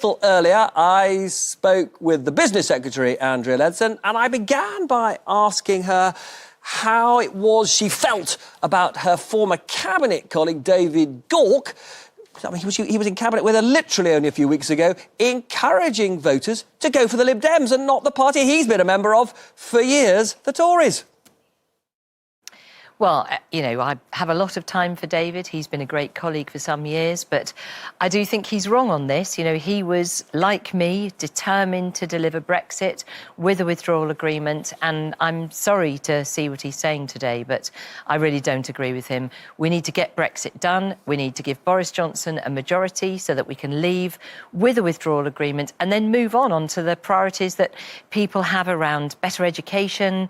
little earlier, I spoke with the Business Secretary, Andrea Leadsom, and I began by asking her how it was she felt about her former cabinet colleague, David Gauke. I mean, he was in cabinet with her literally only a few weeks ago, encouraging voters to go for the Lib Dems and not the party he's been a member of for years, the Tories. Well, you know, I have a lot of time for David. He's been a great colleague for some years, but I do think he's wrong on this. You know, he was, like me, determined to deliver Brexit with a withdrawal agreement, and I'm sorry to see what he's saying today, but I really don't agree with him. We need to get Brexit done. We need to give Boris Johnson a majority so that we can leave with a withdrawal agreement and then move on to the priorities that people have around better education,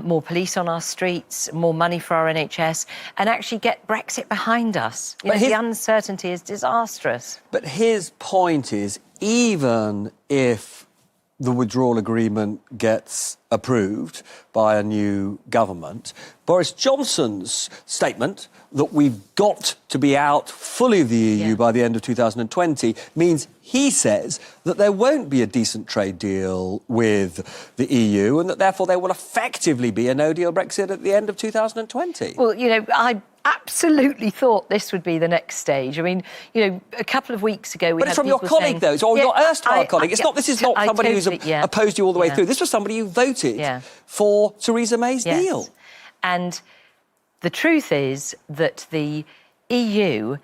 more police on our streets, more money for our NHS, and actually get Brexit behind us. You know, the uncertainty is disastrous. But his point is, even if the withdrawal agreement gets approved by a new government, Boris Johnson's statement that we've got to be out fully of the EU by the end of 2020 means he says that there won't be a decent trade deal with the EU and that therefore there will effectively be a no-deal Brexit at the end of 2020. Well, you know, I absolutely thought this would be the next stage. I mean, you know, a couple of weeks ago we But had it's from your people colleague, saying, though. It's your erstwhile colleague. It's not. This is not somebody who's opposed you all the way through. This was somebody who voted for Theresa May's deal. And the truth is that the EU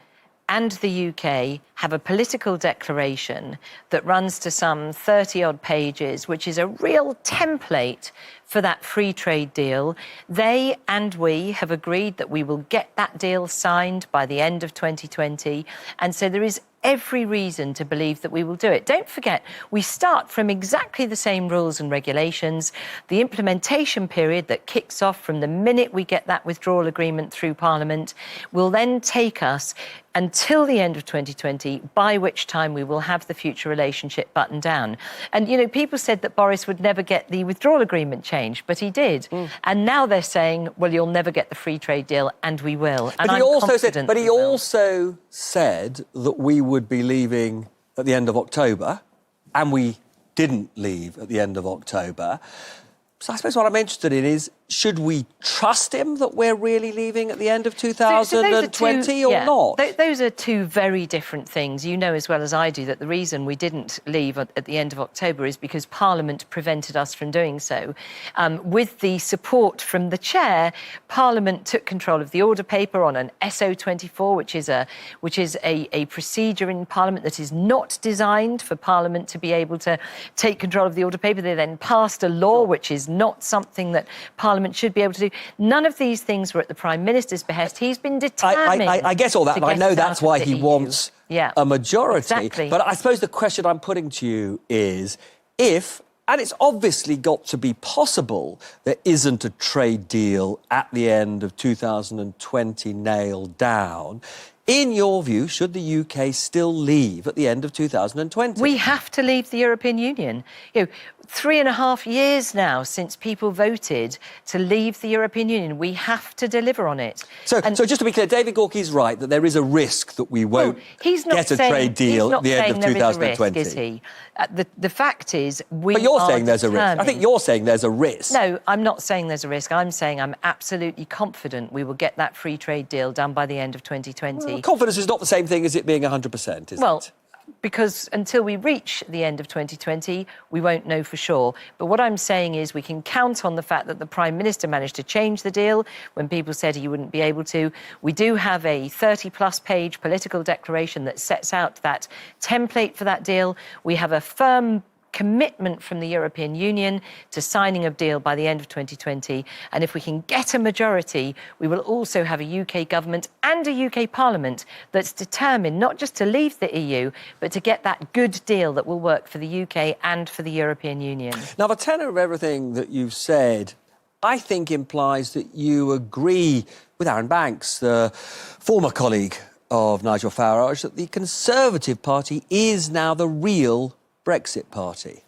and the UK have a political declaration that runs to some 30-odd pages, which is a real template for that free trade deal. They and we have agreed that we will get that deal signed by the end of 2020. And so there is every reason to believe that we will do it. Don't forget, we start from exactly the same rules and regulations. The implementation period that kicks off from the minute we get that withdrawal agreement through Parliament will then take us until the end of 2020, by which time we will have the future relationship buttoned down. And, you know, people said that Boris would never get the withdrawal agreement changed, but he did. And now they're saying, well, you'll never get the free trade deal, and we will. And he also said that we would be leaving at the end of October, and we didn't leave at the end of October. So I suppose what I'm interested in is, should we trust him that we're really leaving at the end of 2020 or not? Those are two very different things. You know as well as I do that the reason we didn't leave at the end of October is because Parliament prevented us from doing so. With the support from the chair, Parliament took control of the order paper on an SO24, which is a procedure in Parliament that is not designed for Parliament to be able to take control of the order paper. They then passed a law which is not something that Parliament should be able to do. None of these things were at the Prime Minister's behest. He's been determined. I guess all that, and I know that's why he wants a majority. Exactly. But I suppose the question I'm putting to you is, if, and it's obviously got to be possible, there isn't a trade deal at the end of 2020 nailed down, in your view, should the UK still leave at the end of 2020? We have to leave the European Union. You know, 3.5 years now since people voted to leave the European Union. We have to deliver on it. So just to be clear, David Gauke is right that there is a risk that we won't get a trade deal at the end of 2020. Is he? The fact is, we But you're saying there's a risk. I think you're saying there's a risk. No, I'm not saying there's a risk. I'm saying I'm absolutely confident we will get that free trade deal done by the end of 2020. Well, confidence is not the same thing as it being 100%, is it? Because until we reach the end of 2020, we won't know for sure. But what I'm saying is we can count on the fact that the Prime Minister managed to change the deal when people said he wouldn't be able to. We do have a 30-plus page political declaration that sets out that template for that deal. We have a firm commitment from the European Union to signing a deal by the end of 2020. And if we can get a majority, we will also have a UK government and a UK Parliament that's determined not just to leave the EU, but to get that good deal that will work for the UK and for the European Union. Now, the tenor of everything that you've said, I think, implies that you agree with Aaron Banks, the former colleague of Nigel Farage, that the Conservative Party is now the real Brexit party.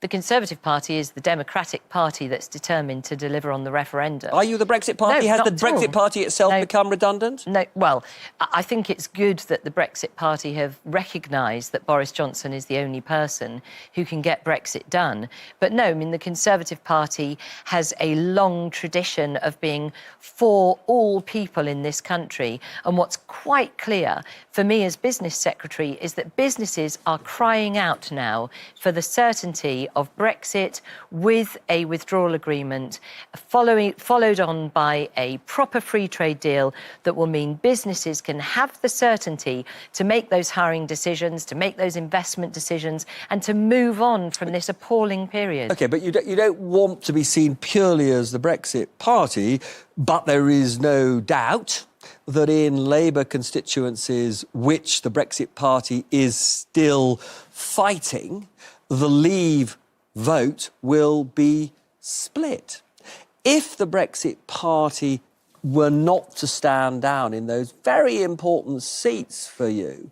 the Conservative Party is the Democratic Party that's determined to deliver on the referendum. Are you the Brexit Party? No, Has not the at all. Brexit Party itself become redundant? No, well, I think it's good that the Brexit Party have recognised that Boris Johnson is the only person who can get Brexit done. But no, I mean, the Conservative Party has a long tradition of being for all people in this country. And what's quite clear for me as business secretary is that businesses are crying out now for the certainty of Brexit with a withdrawal agreement followed on by a proper free trade deal that will mean businesses can have the certainty to make those hiring decisions, to make those investment decisions, and to move on from this appalling period. OK, but you don't want to be seen purely as the Brexit Party, but there is no doubt that in Labour constituencies which the Brexit Party is still fighting, the Leave vote will be split. If the Brexit Party were not to stand down in those very important seats for you,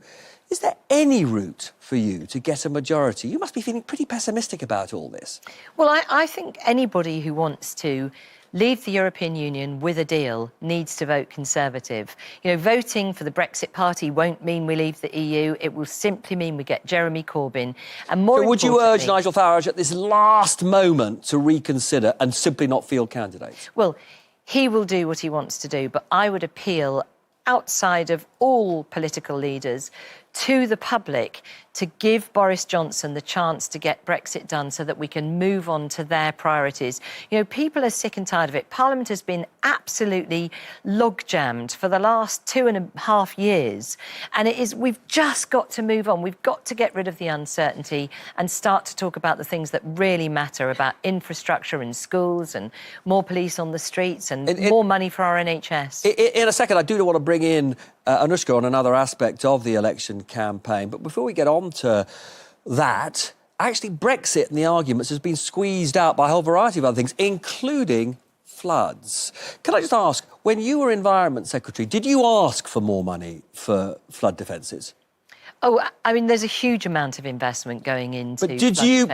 is there any route for you to get a majority? You must be feeling pretty pessimistic about all this. Well, I think anybody who wants to leave the European Union with a deal needs to vote Conservative. You know, voting for the Brexit Party won't mean we leave the EU. It will simply mean we get Jeremy Corbyn. And more So would you urge Nigel Farage at this last moment to reconsider and simply not field candidates? Well, he will do what he wants to do, but I would appeal outside of all political leaders to the public to give Boris Johnson the chance to get Brexit done so that we can move on to their priorities. You know, people are sick and tired of it. Parliament has been absolutely log-jammed for the last 2.5 years. And we've just got to move on. We've got to get rid of the uncertainty and start to talk about the things that really matter, about infrastructure in schools and more police on the streets and more money for our NHS. In a second, I do want to bring in Anushka on another aspect of the election campaign. But before we get on to that, actually Brexit and the arguments has been squeezed out by a whole variety of other things, including floods. Can I just ask, when you were Environment Secretary, did you ask for more money for flood defences? Oh, I mean, there's a huge amount of investment going into. But did you,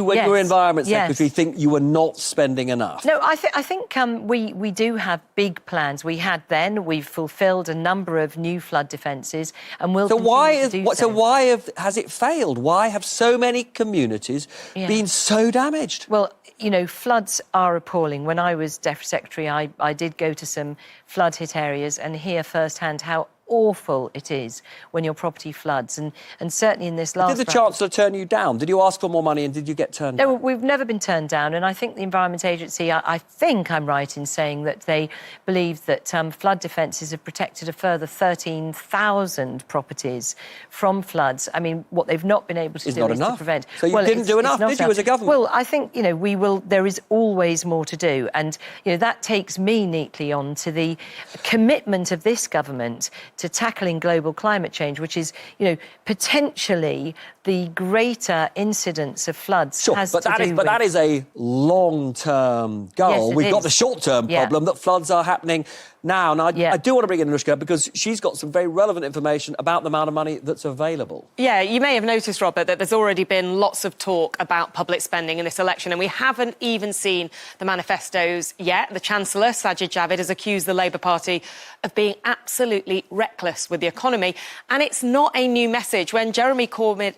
when you were Environment Secretary, think you were not spending enough? No, I think we do have big plans. We had then. We've fulfilled a number of new flood defences, and we'll continue to do so. So why has it failed? Why have so many communities been so damaged? Well, you know, floods are appalling. When I was Deputy Secretary, I did go to some flood-hit areas and hear firsthand how awful it is when your property floods, and certainly in this last. Did the Chancellor turn you down? Did you ask for more money and did you get turned down? No, we've never been turned down, and I think the Environment Agency, I think I'm right in saying that they believe that flood defences have protected a further 13,000 properties from floods. I mean, what they've not been able to do is to prevent. So you didn't do enough, did you, as a government? Well, I think, you know, there is always more to do, and, you know, that takes me neatly on to the commitment of this government to tackling global climate change, which is, you know, potentially the greater incidence of floods. Sure, but that is a long-term goal. Yes, We've got the short-term problem that floods are happening now. And I do want to bring in Anushka because she's got some very relevant information about the amount of money that's available. Yeah, you may have noticed, Robert, that there's already been lots of talk about public spending in this election, and we haven't even seen the manifestos yet. The Chancellor, Sajid Javid, has accused the Labour Party of being absolutely reckless with the economy. And it's not a new message. When Jeremy Corbyn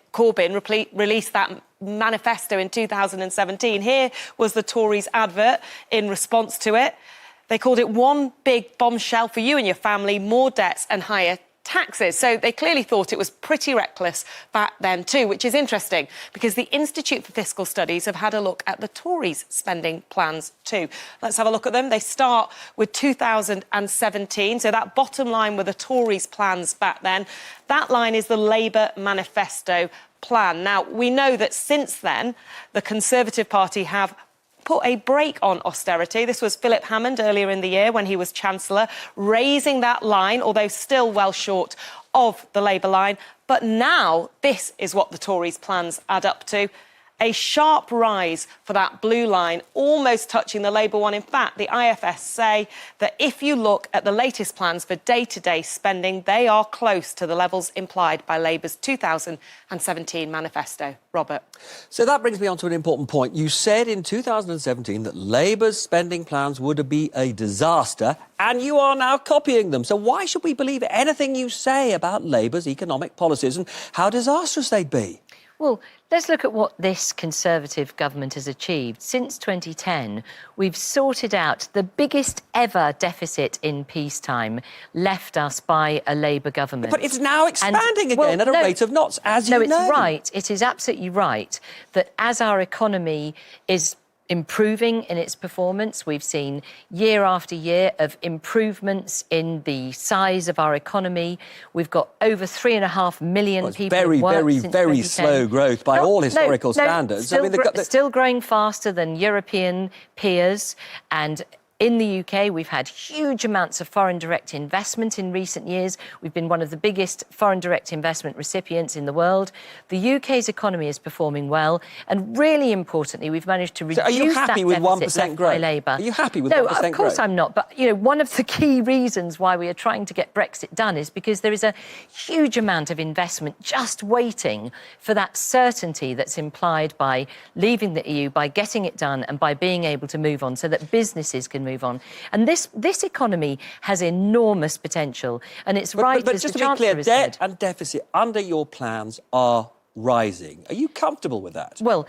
released that manifesto in 2017, here was the Tories' advert in response to it. They called it one big bombshell for you and your family, more debts and higher taxes. So they clearly thought it was pretty reckless back then too, which is interesting because the Institute for Fiscal Studies have had a look at the Tories' spending plans too. Let's have a look at them. They start with 2017. So that bottom line were the Tories' plans back then. That line is the Labour manifesto plan. Now, we know that since then, the Conservative Party have put a brake on austerity. This was Philip Hammond earlier in the year when he was Chancellor, raising that line, although still well short of the Labour line. But now this is what the Tories' plans add up to. a sharp rise for that blue line, almost touching the Labour one. In fact, the IFS say that if you look at the latest plans for day-to-day spending, they are close to the levels implied by Labour's 2017 manifesto. Robert. So that brings me on to an important point. You said in 2017 that Labour's spending plans would be a disaster, and you are now copying them. So why should we believe anything you say about Labour's economic policies and how disastrous they'd be? Well, let's look at what this Conservative government has achieved. Since 2010, we've sorted out the biggest ever deficit in peacetime left us by a Labour government. But it's now expanding again at a rate of knots, as you know. No, it's right. It is absolutely right that as our economy is improving in its performance, we've seen year after year of improvements in the size of our economy. We've got over 3.5 million people very, work very, since very 2010. slow growth by all historical standards. Still growing faster than European peers, and in the UK, we've had huge amounts of foreign direct investment in recent years. We've been one of the biggest foreign direct investment recipients in the world. The UK's economy is performing well, and really importantly, we've managed to reduce that deficit left by Labour. Are you happy with 1% growth? Are you happy with 1% growth? No, of course I'm not. But, one of the key reasons why we are trying to get Brexit done is because there is a huge amount of investment just waiting for that certainty that's implied by leaving the EU, by getting it done, and by being able to move on so that businesses can move on. And this economy has enormous potential, and it's right, but as just the to be Chancellor clear, has debt said. and deficit under your plans are rising. Are you comfortable with that? Well,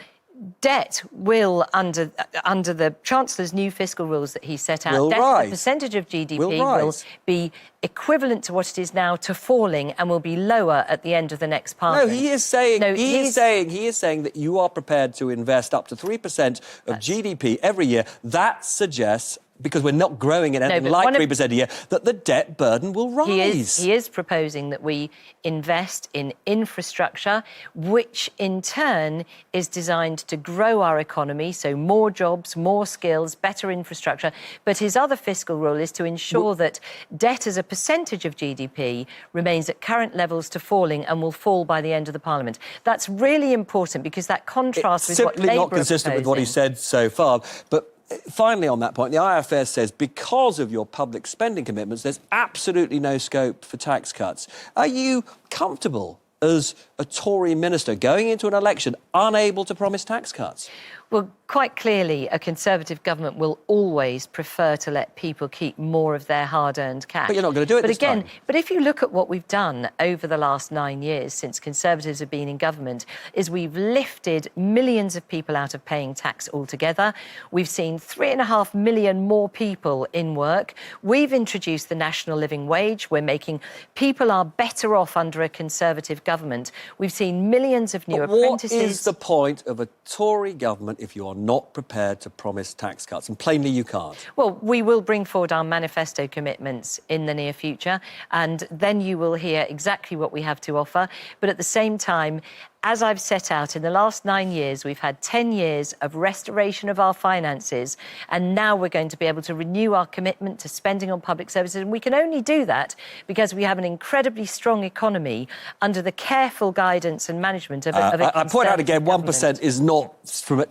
debt will, under the Chancellor's new fiscal rules that he set out, debt as a percentage of GDP will be equivalent to what it is now to falling and will be lower at the end of the next Parliament. No, he is saying that you are prepared to invest up to 3% of GDP every year. That suggests, because we're not growing at anything like 3% a year, that the debt burden will rise. He is proposing that we invest in infrastructure, which in turn is designed to grow our economy, so more jobs, more skills, better infrastructure. But his other fiscal rule is to ensure that debt as a percentage of GDP remains at current levels to falling and will fall by the end of the Parliament. That's really important because that contrasts with what Labour are proposing. Simply not consistent with what he said so far. But finally, on that point, the IFS says because of your public spending commitments, there's absolutely no scope for tax cuts. Are you comfortable as a Tory minister going into an election unable to promise tax cuts? Well, quite clearly, a Conservative government will always prefer to let people keep more of their hard-earned cash. But you're not going to do it this time. But if you look at what we've done over the last 9 years since Conservatives have been in government, is we've lifted millions of people out of paying tax altogether. We've seen 3.5 million more people in work. We've introduced the national living wage. We're making people are better off under a Conservative government. We've seen millions of new apprentices. What is the point of a Tory government if you are not prepared to promise tax cuts? And plainly you can't. Well, we will bring forward our manifesto commitments in the near future, and then you will hear exactly what we have to offer. But at the same time, as I've set out, in the last 9 years, we've had 10 years of restoration of our finances, and now we're going to be able to renew our commitment to spending on public services. And we can only do that because we have an incredibly strong economy under the careful guidance and management of a I point out again, 1% is not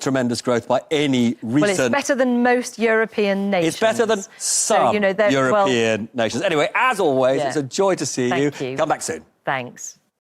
tremendous growth by any recent... Well, it's better than most European nations. It's better than some European nations. Anyway, as always, it's a joy to see you. Thank you. Come back soon. Thanks.